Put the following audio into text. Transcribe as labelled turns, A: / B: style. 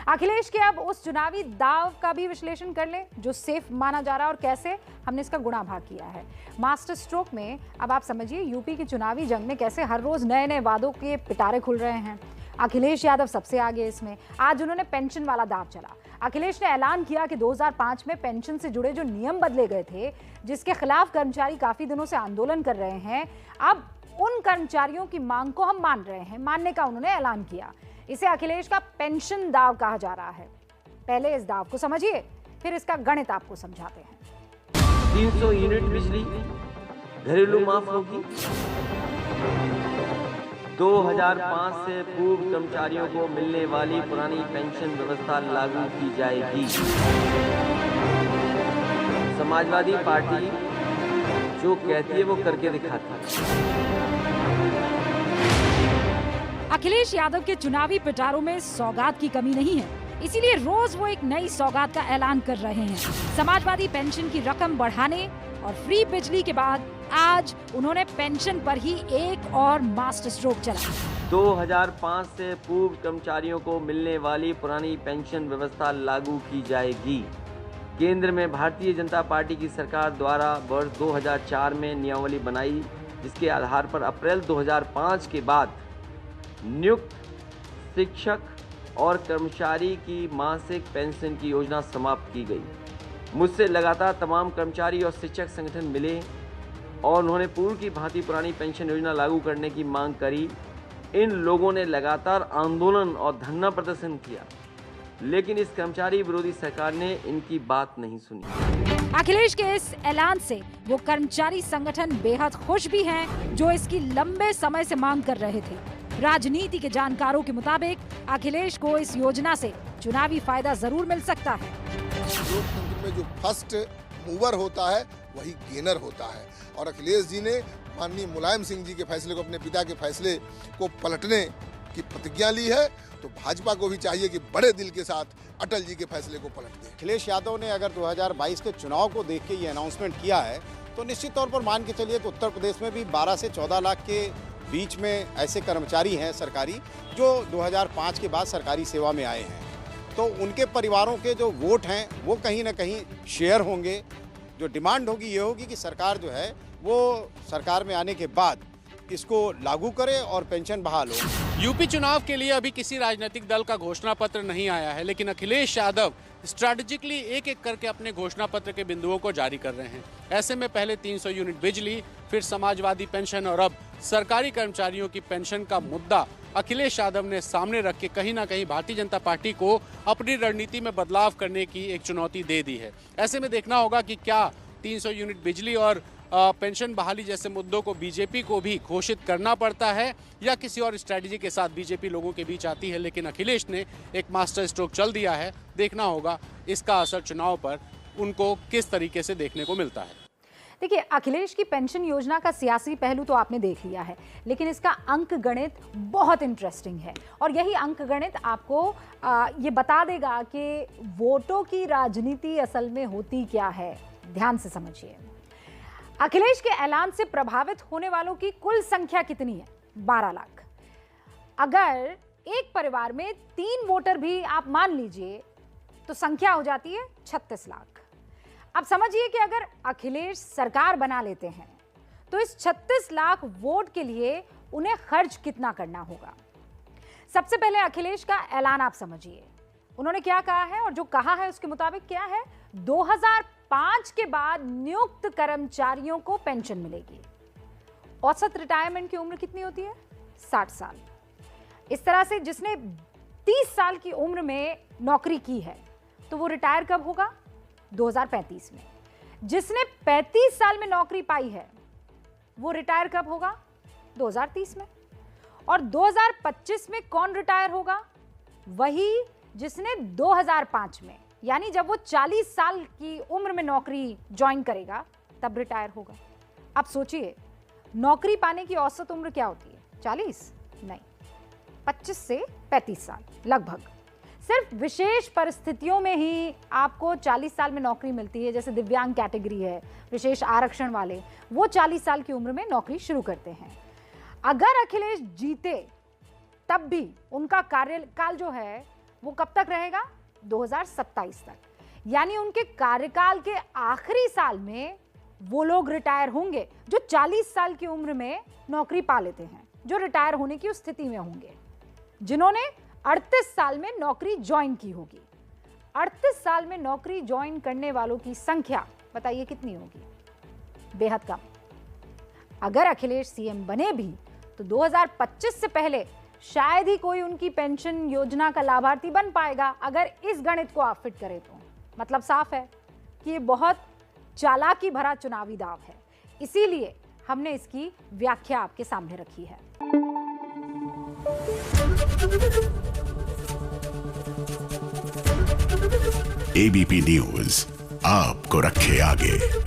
A: अखिलेश के अब उस चुनावी दाव का भी विश्लेषण कर लें जो सेफ माना जा रहा है और कैसे हमने इसका गुणा भाग किया है। मास्टर स्ट्रोक में अब आप समझिए यूपी की चुनावी जंग में कैसे हर रोज नए नए वादों के पिटारे खुल रहे हैं। अखिलेश यादव सबसे आगे इसमें। आज उन्होंने पेंशन वाला दाव चला। अखिलेश ने ऐलान किया कि 2005 में पेंशन से जुड़े जो नियम बदले गए थे, जिसके खिलाफ कर्मचारी काफी दिनों से आंदोलन कर रहे हैं, अब उन कर्मचारियों की मांग को हम मान रहे हैं। मानने का उन्होंने ऐलान किया। इसे अखिलेश का पेंशन दाव कहा जा रहा है। पहले इस दाव को समझिए, फिर इसका गणित आपको समझाते हैं।
B: 300 यूनिट बिजली घरेलू माफ होगी। 2005 से पूर्व कर्मचारियों को मिलने वाली पुरानी पेंशन व्यवस्था लागू की जाएगी। समाजवादी पार्टी जो कहती है वो करके दिखाती है।
A: अखिलेश यादव के चुनावी पिटारों में सौगात की कमी नहीं है, इसीलिए रोज वो एक नई सौगात का ऐलान कर रहे हैं। समाजवादी पेंशन की रकम बढ़ाने और फ्री बिजली के बाद आज उन्होंने पेंशन पर ही एक और मास्टर स्ट्रोक चला।
B: 2005 से पूर्व कर्मचारियों को मिलने वाली पुरानी पेंशन व्यवस्था लागू की जाएगी। केंद्र में भारतीय जनता पार्टी की सरकार द्वारा वर्ष 2004 में नियमावली बनाई, जिसके आधार पर अप्रैल 2005 के बाद नियुक्त शिक्षक और कर्मचारी की मासिक पेंशन की योजना समाप्त की गई। मुझसे लगातार तमाम कर्मचारी और शिक्षक संगठन मिले और उन्होंने पूर्व की भांति पुरानी पेंशन योजना लागू करने की मांग करी। इन लोगों ने लगातार आंदोलन और धरना प्रदर्शन किया, लेकिन इस कर्मचारी विरोधी सरकार ने इनकी बात नहीं सुनी।
A: अखिलेश के इस ऐलान से वो कर्मचारी संगठन बेहद खुश भी हैं, जो इसकी लंबे समय से मांग कर रहे थे। राजनीति के जानकारों के मुताबिक अखिलेश को इस योजना से चुनावी फायदा जरूर मिल सकता है।
C: लोकतंत्र में जो फर्स्ट मूवर होता है वही गेनर होता है, और अखिलेश जी ने माननीय मुलायम सिंह जी के फैसले को, अपने पिता के फैसले को पलटने की प्रतिज्ञा ली है, तो भाजपा को भी चाहिए कि बड़े दिल के साथ अटल जी के फैसले को पलट दे।
D: अखिलेश यादव ने अगर 2022 के चुनाव को देख के ये अनाउंसमेंट किया है, तो निश्चित तौर पर मान के चलिए कि उत्तर प्रदेश में भी 12 से 14 लाख के बीच में ऐसे कर्मचारी हैं सरकारी, जो 2005 के बाद सरकारी सेवा में आए हैं। तो उनके परिवारों के जो वोट हैं वो कहीं ना कहीं शेयर होंगे। जो डिमांड होगी ये होगी कि सरकार जो है वो सरकार में आने के बाद इसको लागू करे और पेंशन बहाल हो।
E: यूपी चुनाव के लिए अभी किसी राजनीतिक दल का घोषणा पत्र नहीं आया है, लेकिन अखिलेश यादव स्ट्रैटेजिकली एक एक करके अपने घोषणा पत्र के बिंदुओं को जारी कर रहे हैं। ऐसे में पहले 300 यूनिट बिजली, फिर समाजवादी पेंशन और अब सरकारी कर्मचारियों की पेंशन का मुद्दा अखिलेश यादव ने सामने रख के कहीं ना कहीं भारतीय जनता पार्टी को अपनी रणनीति में बदलाव करने की एक चुनौती दे दी है। ऐसे में देखना होगा कि क्या 300 यूनिट बिजली और पेंशन बहाली जैसे मुद्दों को बीजेपी को भी घोषित करना पड़ता है, या किसी और स्ट्रैटेजी के साथ बीजेपी लोगों के बीच आती है। लेकिन अखिलेश ने एक मास्टर स्ट्रोक चल दिया है। देखना होगा इसका असर चुनाव पर उनको किस तरीके से देखने को मिलता है।
A: देखिए, अखिलेश की पेंशन योजना का सियासी पहलू तो आपने देख लिया है, लेकिन इसका अंक गणित बहुत इंटरेस्टिंग है, और यही अंक गणित आपको ये बता देगा कि वोटों की राजनीति असल में होती क्या है। ध्यान से समझिए। अखिलेश के ऐलान से प्रभावित होने वालों की कुल संख्या कितनी है? 12 लाख। अगर एक परिवार में 3 वोटर भी आप मान लीजिए तो संख्या हो जाती है 36 लाख। अब समझिए कि अगर अखिलेश सरकार बना लेते हैं तो इस 36 लाख वोट के लिए उन्हें खर्च कितना करना होगा। सबसे पहले अखिलेश का ऐलान आप समझिए। उन्होंने क्या कहा है, और जो कहा है उसके मुताबिक क्या है? 2005 के बाद नियुक्त कर्मचारियों को पेंशन मिलेगी। औसत रिटायरमेंट की उम्र कितनी होती है? 60 साल। इस तरह से जिसने 30 साल की उम्र में नौकरी की है तो वो रिटायर कब होगा? 2035 में। जिसने 35 साल में नौकरी पाई है वो रिटायर कब होगा? 2030 में। और 2025 में कौन रिटायर होगा? वही जिसने 2005 में, यानी जब वो 40 साल की उम्र में नौकरी ज्वाइन करेगा तब रिटायर होगा। अब सोचिए, नौकरी पाने की औसत उम्र क्या होती है? 40? नहीं, 25 से 35 साल लगभग। सिर्फ विशेष परिस्थितियों में ही आपको 40 साल में नौकरी मिलती है, जैसे दिव्यांग कैटेगरी है, विशेष आरक्षण वाले, वो 40 साल की उम्र में नौकरी शुरू करते हैं। अगर अखिलेश जीते तब भी उनका कार्यकाल जो है वो कब तक रहेगा? 2027 तक। यानी उनके कार्यकाल के आखिरी साल में वो लोग रिटायर होंगे जो 40 साल की उम्र में नौकरी पा लेते हैं, जो रिटायर होने की स्थिति में होंगे, जिन्होंने 38 साल में नौकरी ज्वाइन की होगी। 38 साल में नौकरी ज्वाइन करने वालों की संख्या बताइए कितनी होगी? बेहद कम। अगर अखिलेश सीएम बने भी तो 2025 से पहले शायद ही कोई उनकी पेंशन योजना का लाभार्थी बन पाएगा। अगर इस गणित को आप फिट करें तो मतलब साफ है कि ये बहुत चालाकी भरा चुनावी दाव है। इसीलिए हमने इसकी व्याख्या आपके सामने रखी है।
F: एबीपी न्यूज आपको रखे आगे।